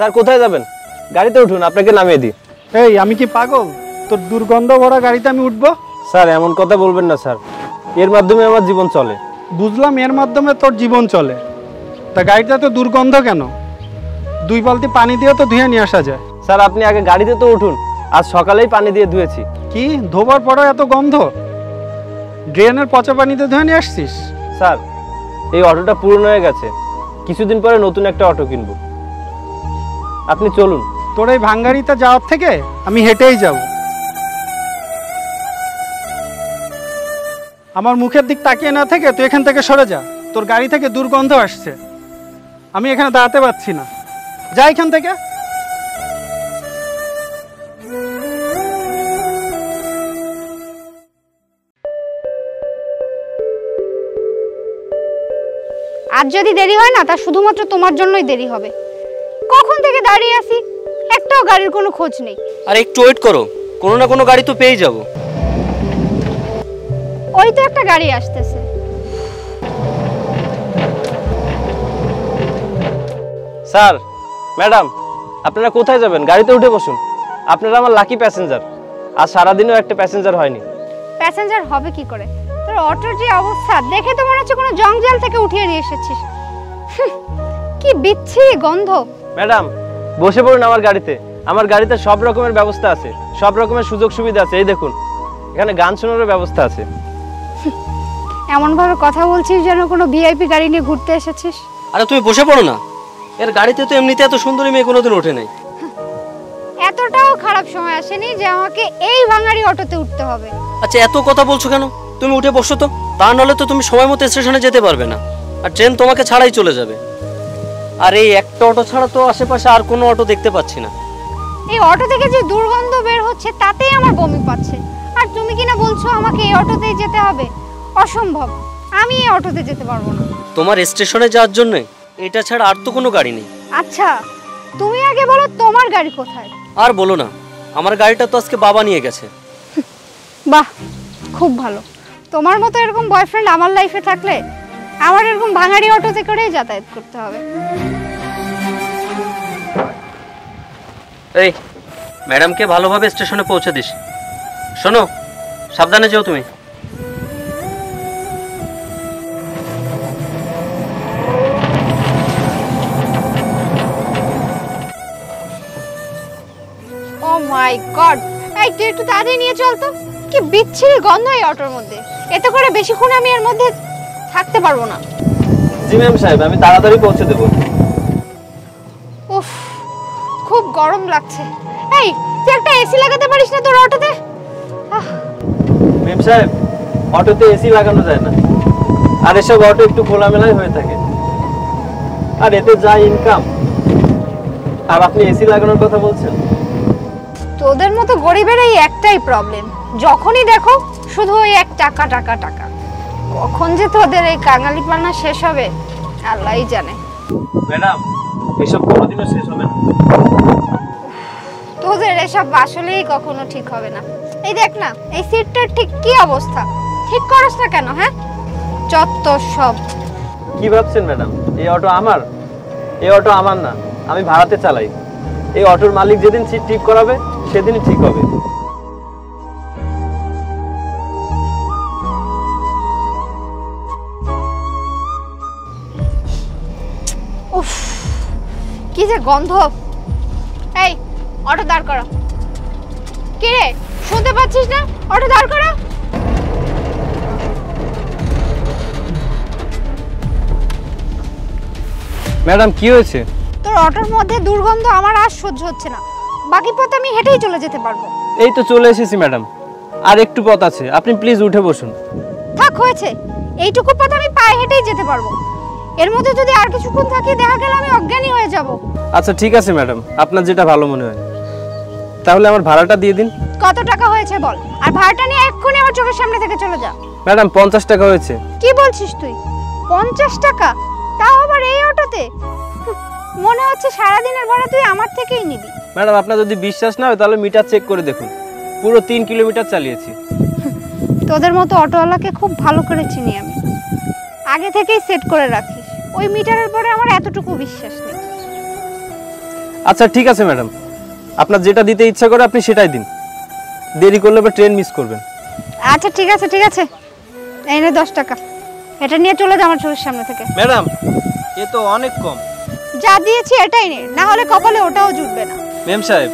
Sir কোথায় যাবেন? গাড়িতে উঠুন, আপনাকে নামিয়ে দিই। এই আমি কি পাগল? তোর দুর্গন্ধ ভরা গাড়িতে আমি উঠবো? স্যার এমন কথা বলবেন না স্যার, এর মাধ্যমে আমার জীবন চলে। বুঝলাম এর মাধ্যমে তোর জীবন চলে, তা গাড়িটা তো দুর্গন্ধ কেন? 2 বালতি পানি দিয়ে তো ধুয়ে নিয়ে আসা যায়। স্যার আপনি আগে গাড়িতে তো উঠুন, আজ সকালেই পানি দিয়ে ধুয়েছি। কি ধোবার পরও এত গন্ধ? ড্রেনের পচা পানিতে ধুয়ে নিয়ে আসছিস? স্যার এই অটোটা পুরনো হয়ে গেছে, কিছুদিন পরে নতুন একটা অটো কিনবো, আপনি চলুন। তোর এই ভাঙ্গারিতে যাওয়ার থেকে আমি হেঁটেই যাব। আমার মুখের দিক তাকিয়ে না থেকে তুই এখান থেকে সরে যা, তোর গাড়ি থেকে দুর্গন্ধ আসছে, আমি এখানে দাঁড়াতে পারছি না, যা এখান থেকে। আজ যদি দেরি হয় না তা শুধুমাত্র তোমার জন্যই দেরি হবে। কখন থেকে দাঁড়িয়ে আছি, একটাও গাড়ির কোনো খোঁজ নেই। আর একটু ওয়েট করো, কোনো না কোনো গাড়ি তো পেয়ে যাব। ওই তো একটা গাড়ি আসতেছে। স্যার ম্যাডাম আপনারা কোথায় যাবেন? গাড়িতে উঠে বসুন, আপনারা আমার লাকি প্যাসেঞ্জার। আজ সারাদিনও একটা প্যাসেঞ্জার হয়নি। প্যাসেঞ্জার হবে কি করে? তোর অটোর যে অবস্থা দেখে তো মনে হচ্ছে কোনো জঞ্জাল থেকে উঠিয়ে নিয়ে এসেছিস। কি বিচ্ছিরি গন্ধ। ম্যাডাম বসে পড়ুন আমার গাড়িতে, আমার গাড়িতে সব রকমের ব্যবস্থা আছে, সব রকমের সুযোগ সুবিধা আছে। এই দেখুন এখানে গান শোনারও ব্যবস্থা আছে। এমন ভাবে কথা বলছিস যেন কোনো ভিআইপি গাড়ি নিয়ে ঘুরতে এসেছিস। আরে তুমি বসে পড়ো না, এর গাড়িতে তো এমনিতে এত সুন্দরী মেয়ে কোনোদিন ওঠে নাই। এতটাও খারাপ সময় আসেনি যে আমাকে এই ভাঙাড়ি অটোতে উঠতে হবে। আচ্ছা এত কথা বলছো কেন? তুমি উঠে বসো তো, তা নাহলে তো তুমি সময় মতো স্টেশনে যেতে পারবে না, আর ট্রেন তোমাকে ছাড়াই চলে যাবে। আর এই একটা অটো ছাড়া তো আশেপাশে আর কোনো অটো দেখতে পাচ্ছি না। এই অটো থেকে যে দুর্গন্ধ বের হচ্ছে তাতেই আমার বমি পাচ্ছে, আর তুমি কিনা বলছো আমাকে এই অটোতেই যেতে হবে। অসম্ভব, আমি এই অটোতে যেতে পারবো না। তোমার স্টেশনে যাওয়ার জন্য এটা ছাড়া আর তো কোনো গাড়ি নেই। আচ্ছা তুমি আগে বলো তোমার গাড়ি কোথায়? আর বলো না, আমার গাড়িটা তো আজকে বাবা নিয়ে গেছে। বাহ খুব ভালো, তোমার মতো এরকম বয়ফ্রেন্ড আমার লাইফে থাকলে আমার এরকম ভাঙাড়ি অটোতে করেই যাতায়াত করতে হবে। এই ম্যাডামকে ভালোভাবে স্টেশনে পৌঁছে দিস। শোনো সাবধানে যেও তুমি। ও মাই গড, এই তুই একটু তাড়াতাড়ি নিয়ে চল তো। কি বিচ্ছিরি গন্ধ এই অটোর মধ্যে, এতে করে বেশিক্ষণ আমি এর মধ্যে থাকতে পারবো না। জি ম্যাম সাহেব, আমি তাড়াতাড়ি পৌঁছে দেবো। উফ খুব গরম লাগছে। এই তুই একটা এসি লাগাতে পারিস না তোর অটোতে? ম্যাম সাহেব অটোতে এসি লাগানো যায় না, আর এসব অটো একটু খোলামেলাই হয়ে থাকে, আর এতে যা ইনকাম, আর আপনি এসি লাগানোর কথা বলছেন। তোদের মতো গরিবের এই একটাই প্রবলেম, যখনই দেখো শুধু ওই এক টাকা টাকা টাকা। কখন যে তোদের এই কাঙালি পানা শেষ হবে আল্লাহই জানে। ম্যাডাম এসব কোনোদিনও শেষ হবে না। তোদের এসব আসলেই কখনো ঠিক হবে না। এই দেখ না এই সিটটার ঠিক কি অবস্থা, ঠিক করছ না কেন? হ্যাঁ যত সব। কি ভাবছেন ম্যাডাম, এই অটো আমার? এই অটো আমার না, আমি ভাড়াতে চালাই। এই অটোর মালিক যেদিন সিট ঠিক করাবে সেদিনই ঠিক হবে। উফ কি যে গন্ধ। এই অটো দাঁড় করো। কি রে শুনতে পাচ্ছিস না? অটো দাঁড় করো। ম্যাডাম কি হয়েছে? তোর অটোর মধ্যে দুর্গন্ধ আমার আর সহ্য হচ্ছে না, বাকি পথ আমি হেঁটেই চলে যেতে পারবো। এই তো চলে এসেছি ম্যাডাম, আর একটু পথ আছে, আপনি প্লিজ উঠে বসুন। থাক হয়েছে, এইটুকু পথ আমি পায়ে হেঁটেই যেতে পারবো। এর মধ্যে যদি আর কিছুক্ষণ থাকি দেখা গেল আমি অজ্ঞানী হয়ে যাব। আচ্ছা ঠিক আছে ম্যাডাম, আপনার যেটা ভালো মনে হয়। তাহলে আমার ভাড়াটা দিয়ে দিন। কত টাকা হয়েছে বল, আর ভাড়াটা নিয়ে এক্ষুনি আমার চোখের সামনে থেকে চলে যা। ম্যাডাম 50 টাকা হয়েছে। কি বলছিস তুই? 50 টাকা? তাও আবার এই অটোতে? মনে হচ্ছে সারাদিনের ভাড়া তুই আমার থেকেই নিবি। ম্যাডাম আপনার যদি বিশ্বাস না হয় তাহলে মিটার চেক করে দেখুন, পুরো 3 কিলোমিটার চালিয়েছি। তোদের মতো অটোওয়ালাকে খুব ভালো করে চিনি আমি, আগে থেকেই সেট করে রাখিস। ওই মিটারের পরে আমার এতটুকু বিশ্বাস নেই। আচ্ছা ঠিক আছে ম্যাডাম, আপনার যেটা দিতে ইচ্ছা করে আপনি সেটাই দিন, দেরি করলে আবার ট্রেন মিস করবেন। আচ্ছা ঠিক আছে ঠিক আছে, এই নে 10 টাকা, এটা নিয়ে চলে যা আমার চোখের সামনে থেকে। ম্যাডাম এ তো অনেক কম। যা দিয়েছি এটাই নে, না হলে কপালে ওটাও জুটবে না। ম্যাম সাহেব,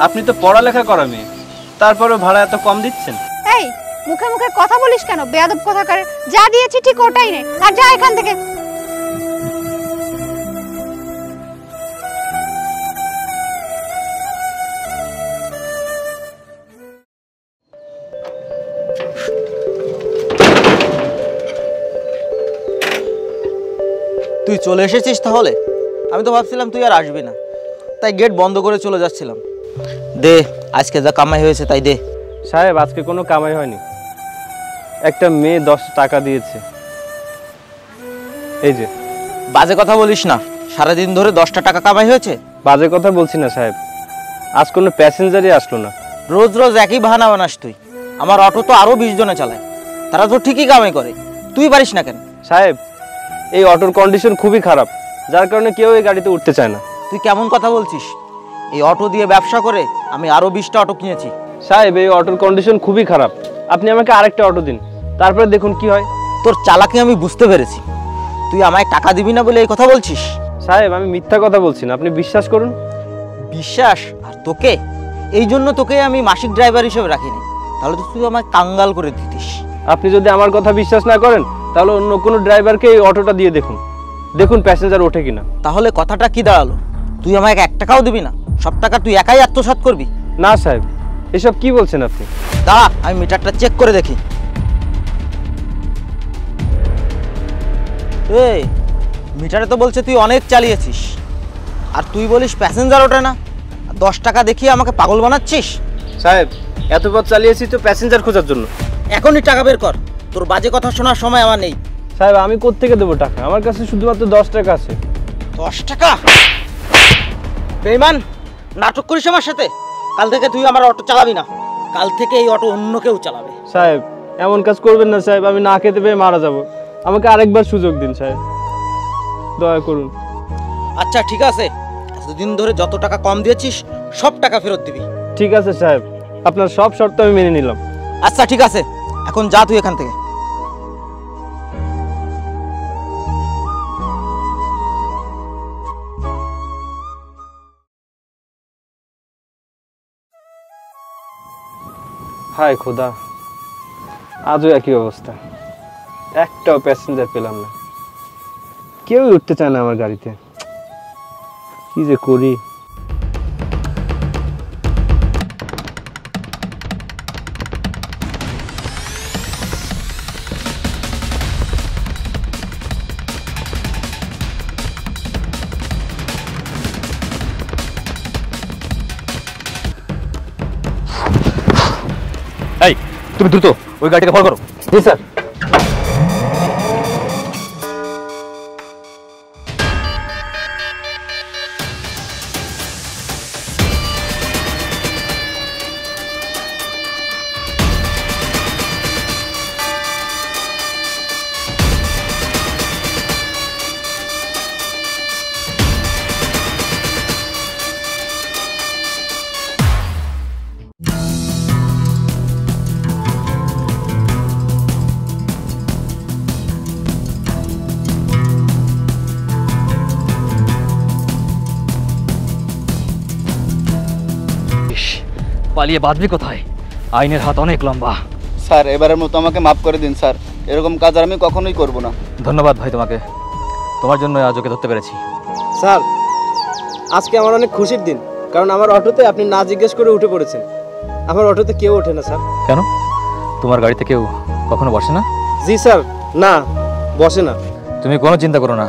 আপনি তো পড়ালেখা করা মেয়ে, তারপরেও ভাড়া এত কম দিচ্ছেন। এই মুখে মুখে কথা বলিস কেন, বেয়াদব কথাকারে। যা দিয়েছি ঠিক ওটাই নে, আর যা এখান থেকে। তুই চলে এসেছিস তাহলে? আমি তো ভাবছিলাম তুই আর আসবি না, তাই গেট বন্ধ করে চলে যাচ্ছিলাম। দে, আজকে যা কামাই হয়েছে তাই দে। সাহেব আজকে কোনো কামাই হয়নি, একটা মেয়ে 10 টাকা দিয়েছে, এই যে। বাজে কথা বলিস না, সারাদিন ধরে 10টা টাকা কামাই হয়েছে? বাজে কথা বলছি না সাহেব, আজ কোনো প্যাসেঞ্জারই আসলো না। রোজ রোজ একই বাহানা বানাস তুই। আমার অটো তো আরো 20 জনে চালায়, তারা তো ঠিকই কামাই করে, তুই পারিস না কেন? সাহেব এই অটোর কন্ডিশন খুবই খারাপ, যার কারণে কেউ এই গাড়িতে উঠতে চায় না। তুই কেমন কথা বলছিস? এই অটো দিয়ে ব্যবসা করে আমি আরো 20টা অটো কিনেছি। সাহেব এই অটোর কন্ডিশন খুবই খারাপ, আপনি আমাকে আরেকটা অটো দিন, তারপরে দেখুন কি হয়। তোর চালাকি আমি বুঝতে পেরেছি, তুই আমায় টাকা দিবি না বলে এই কথা বলছিস। সাহেব আমি মিথ্যা কথা বলছি না, আপনি বিশ্বাস করুন। বিশ্বাস? আর তোকে, এই জন্য তোকে আমি মাসিক ড্রাইভার হিসেবে রাখিনি, তাহলে তো তুই আমায় কাঙ্গাল করে দিতিস। আপনি যদি আমার কথা বিশ্বাস না করেন তাহলে অন্য কোনো ড্রাইভারকে এই অটোটা দিয়ে দেখুন, দেখুন প্যাসেঞ্জার ওঠে কিনা। তাহলে কথাটা কি দাঁড়ালো? তুই আমায় 1 টাকাও দিবি না, সব টাকা তুই একাই আত্মসাৎ করবি? না সাহেব, এসব কি বলছেন আপনি? দাঁড়া, আমি মিটারটা চেক করে দেখি। এই মিটারে তো বলছে তুই অনেক চালিয়েছিস, আর তুই বলিস প্যাসেঞ্জার ওঠে না। 10 টাকা দেখিয়ে আমাকে পাগল বানাচ্ছিস? সাহেব এত পথ চালিয়েছি তো প্যাসেঞ্জার খোঁজার জন্য। এখনই টাকা বের কর, তোর বাজে কথা শোনার সময় আমার নেই। সাহেব আমি কোত্থেকে দেবো টাকা, আমার কাছে শুধুমাত্র 10 টাকা আছে। 10 টাকা? বেঈমান, নাটক করিস আমার সাথে? কাল থেকে তুই আমার অটো চালাবি না, কাল থেকে এই অটো অন্য কেউ চালাবে। সাহেব এমন কাজ করবেন না সাহেব, আমি না খেতে পেয়ে মারা যাব, আমাকে আরেকবার সুযোগ দিন সাহেব, দয়া করুন। আচ্ছা ঠিক আছে, এতদিন ধরে যত টাকা কম দিয়েছিস সব টাকা ফেরত দিবি। ঠিক আছে সাহেব, আপনার সব শর্ত আমি মেনে নিলাম। আচ্ছা ঠিক আছে, এখন যা তুই এখান থেকে। হায় খোদা, আজও একই অবস্থা, একটাও প্যাসেঞ্জার পেলাম না, কেউই উঠতে চায় না আমার গাড়িতে, কি যে করি। এই তুমি দ্রুত ওই গাড়িটাকে ফলো করো। জি স্যার। পালিয়ে বাঁচবি কোথায়? আইনের হাত অনেক লম্বা। স্যার এবারের মতো আমাকে মাফ করে দিন স্যার, এরকম কাজ আর আমি কখনোই করব না। ধন্যবাদ ভাই তোমাকে, তোমার জন্য আজ ওকে ধরতে পেরেছি। স্যার আজকে আমার অনেক খুশির দিন, কারণ আমার অটোতে আপনি না জিজ্ঞেস করে উঠে পড়েছেন। আমার অটোতে কেউ ওঠে না স্যার। কেন, তোমার গাড়িতে কেউ কখনো বসে না? জি স্যার, না বসে না। তুমি কোনো চিন্তা করো না,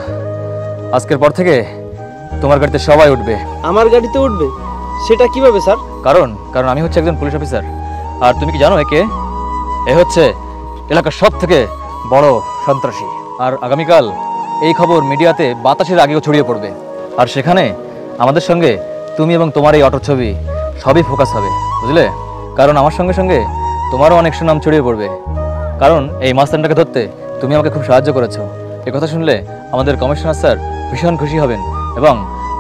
আজকের পর থেকে তোমার গাড়িতে সবাই উঠবে। আমার গাড়িতে উঠবে? সেটা কিভাবে স্যার? কারণ আমি হচ্ছে একজন পুলিশ অফিসার। আর তুমি কি জানো একে? এ হচ্ছে এলাকার সব থেকে বড় সন্ত্রাসী। আর আগামীকাল এই খবর মিডিয়াতে বাতাসের আগেও ছড়িয়ে পড়বে, আর সেখানে আমাদের সঙ্গে তুমি এবং তোমার এই অটোর ছবি সবই ফোকাস হবে, বুঝলে? কারণ আমার সঙ্গে সঙ্গে তোমারও অনেক সুনাম ছড়িয়ে পড়বে, কারণ এই মাস্তানটাকে ধরতে তুমি আমাকে খুব সাহায্য করেছো। এই কথা শুনলে আমাদের কমিশনার স্যার ভীষণ খুশি হবেন, এবং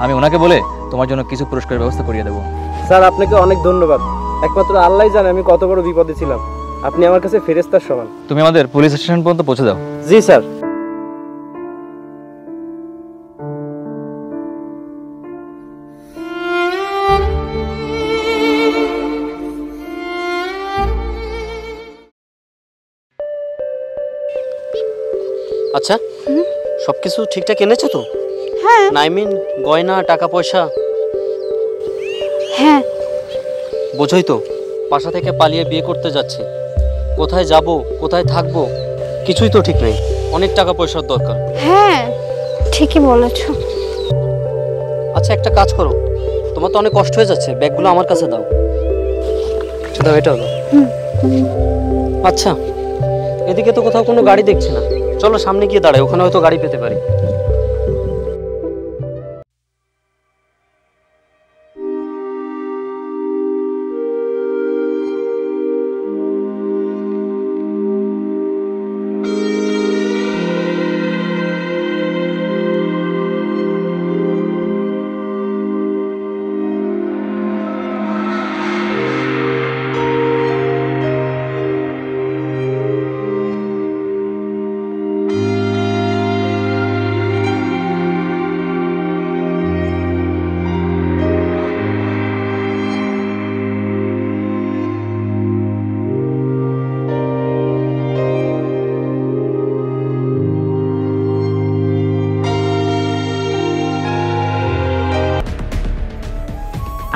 আমি ওনাকে বলে তোমার জন্য কিছু পুরস্কারের ব্যবস্থা করিয়ে দেবো। স্যার আপনাকে অনেক ধন্যবাদ। একমাত্র আল্লাহই জানে আমি কত বড় বিপদে ছিলাম। আপনি আমার কাছে ফেরেশতার সমান। তুমি আমাদের পুলিশ স্টেশন পর্যন্ত পৌঁছে দাও। জি স্যার। আচ্ছা, সবকিছু ঠিকঠাক এনেছো তো? হ্যাঁ আই মিন গয়না, টাকা পয়সা। হ্যাঁ বোঝোই তো, বাসা থেকে পালিয়ে বিয়ে করতে যাচ্ছি। কোথায় যাব, কোথায় থাকবো, কিছুই তো ঠিক নেই। অনেক টাকা পয়সার দরকার। হ্যাঁ ঠিকই বলেছো। আচ্ছা, একটা কাজ করো, তোমার তো অনেক কষ্ট হয়ে যাচ্ছে, ব্যাগগুলো আমার কাছে দাও। দাও, এটা হলো। আচ্ছা, এদিকে তো কোথাও কোনো গাড়ি দেখছি না। চলো সামনে গিয়ে দাঁড়াই, ওখানে হয়তো গাড়ি পেতে পারি।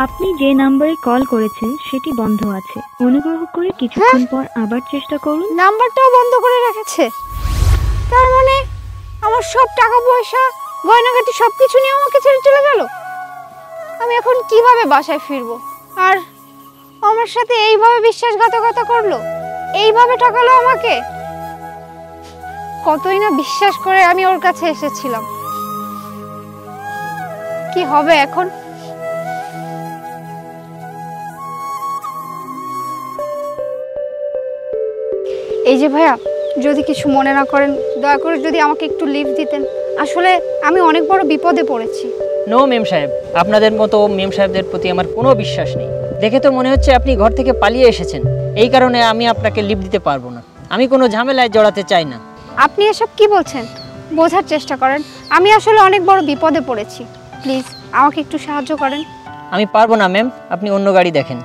আপনি যে নম্বরে কল করেছেন সেটি বন্ধ আছে। অনুগ্রহ করে কিছুক্ষণ পর আবার চেষ্টা করুন। নাম্বারটাও বন্ধ করে রেখেছে। তার মানে আমার সব টাকা পয়সা, গয়নাগাটি সবকিছু নিয়ে আমাকে ছেড়ে চলে গেল। আমি এখন কিভাবে বাসায় ফিরবো? আর আমার সাথে এইভাবে বিশ্বাসঘাতকতা করলো, এইভাবে ঠকালো আমাকে। কতই না বিশ্বাস করে আমি ওর কাছে এসেছিলাম। কি হবে এখন? এই যে ভাইয়া, যদি কিছু মনে না করেন, দয়া করে যদি আমাকে একটু লিভ দিতেন। আসলে আমি অনেক বড় বিপদে পড়েছি। নো মেম সাহেব, আপনাদের মতো মেম সাহেবদের প্রতি আমার কোনো বিশ্বাস নেই। দেখে তো মনে হচ্ছে আপনি ঘর থেকে পালিয়ে এসেছেন। এই কারণে আমি আপনাকে লিভ দিতে পারবো না। আমি কোনো ঝামেলায় জড়াতে চাই না। আপনি এসব কি বলছেন? বোঝার চেষ্টা করেন। আমি আসলে অনেক বড় বিপদে পড়েছি। প্লিজ আমাকে একটু সাহায্য করেন। আমি পারবো না ম্যাম, আপনি অন্য গাড়ি দেখেন।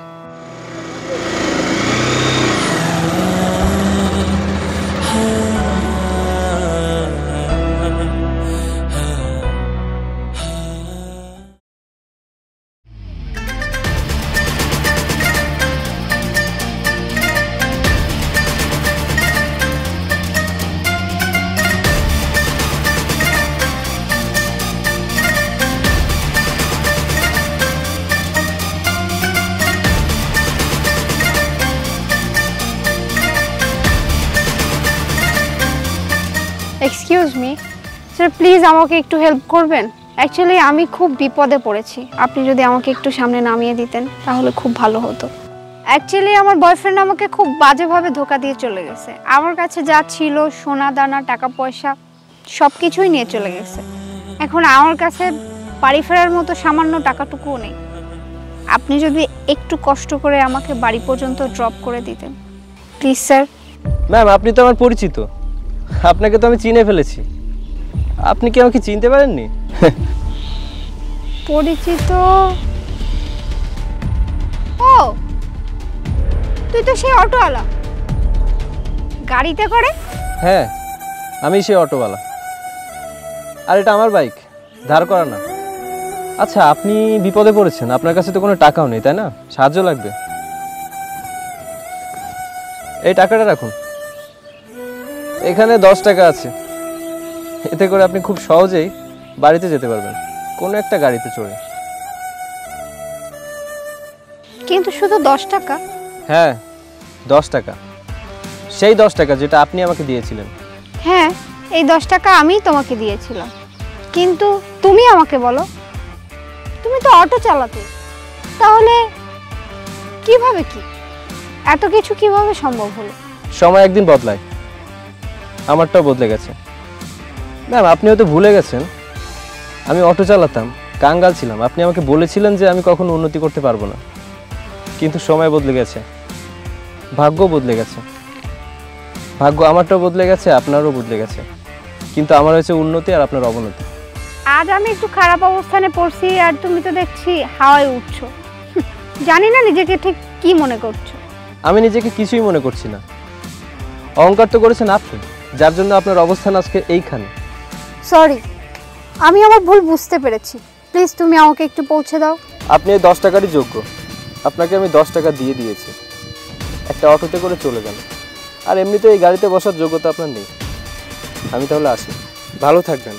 এক্সকিউজ মি স্যার, প্লিজ আমাকে একটু হেল্প করবেন। অ্যাকচুয়ালি আমি খুব বিপদে পড়েছি। আপনি যদি আমাকে একটু সামনে নামিয়ে দিতেন তাহলে খুব ভালো হতো। অ্যাকচুয়ালি আমার বয়ফ্রেন্ড আমাকে খুব বাজেভাবে ধোকা দিয়ে চলে গেছে। আমার কাছে যা ছিল, সোনা দানা, টাকা পয়সা সব কিছুই নিয়ে চলে গেছে। এখন আমার কাছে বাড়ি ফেরার মতো সামান্য টাকাটুকুও নেই। আপনি যদি একটু কষ্ট করে আমাকে বাড়ি পর্যন্ত ড্রপ করে দিতেন প্লিজ স্যার। ম্যাম, আপনি তো আমার পরিচিত, আপনাকে তো আমি চিনে ফেলেছি। আপনি কি আমাকে চিনতে পারেননি? পরিচিত? ও, তুই তো সেই অটোওয়ালা, গাড়িতে করে? হ্যাঁ, আমি সেই অটোওয়ালা। আর এটা আমার বাইক, ধার করা না। আচ্ছা, আপনি বিপদে পড়েছেন, আপনার কাছে তো কোনো টাকাও নেই, তাই না? সাহায্য লাগবে। এই টাকাটা রাখুন, এখানে 10 টাকা আছে। এতে করে আপনি খুব সহজেই বাড়িতে যেতে পারবেন, কোনো একটা গাড়িতে চড়ে। কিন্তু শুধু 10 টাকা? হ্যাঁ, 10 টাকা। সেই 10 টাকা যেটা আপনি আমাকে দিয়েছিলেন। হ্যাঁ, এই 10 টাকা আমি তোমাকে দিয়েছিলাম। কিন্তু তুমি আমাকে বলো, তুমি তো অটো চালাতে, তাহলে কিভাবে কি এত কিছু কিভাবে সম্ভব হলো? সময় একদিন বদলায়, আমারটাও বদলে গেছে। ম্যাম, আপনি হয়তো ভুলে গেছেন আমি অটো চালাতাম কাঙ্গাল ছিলাম। আপনি আমাকে বলেছিলেন যে আমি কখনো উন্নতি করতে পারবো না, কিন্তু সময় বদলে গেছে, ভাগ্য বদলে গেছে। ভাগ্য আমারটাও বদলে গেছে, আপনারও বদলে গেছে, কিন্তু আমার হয়েছে উন্নতি আর আপনার অবনতি। আজ আমি একটু খারাপ অবস্থানে পড়ছি আর তুমি তো দেখছি হাওয়ায় উঠছো। জানি না নিজেকে ঠিক কি মনে করছো। আমি নিজেকে কিছুই মনে করছি না। অহংকার তো করেছেন আপনি, যার জন্য আপনার অবস্থান আজকে এইখানে। সরি, আমি আমার ভুল বুঝতে পেরেছি। প্লিজ তুমি আমাকে একটু পৌঁছে দাও। আপনি এই 10 টাকারই যোগ্য। আপনাকে আমি 10 টাকা দিয়ে দিয়েছি, একটা অটোতে করে চলে যান। আর এমনিতে এই গাড়িতে বসার যোগ্যতা আপনার নেই। আমি তাহলে আসি, ভালো থাকবেন।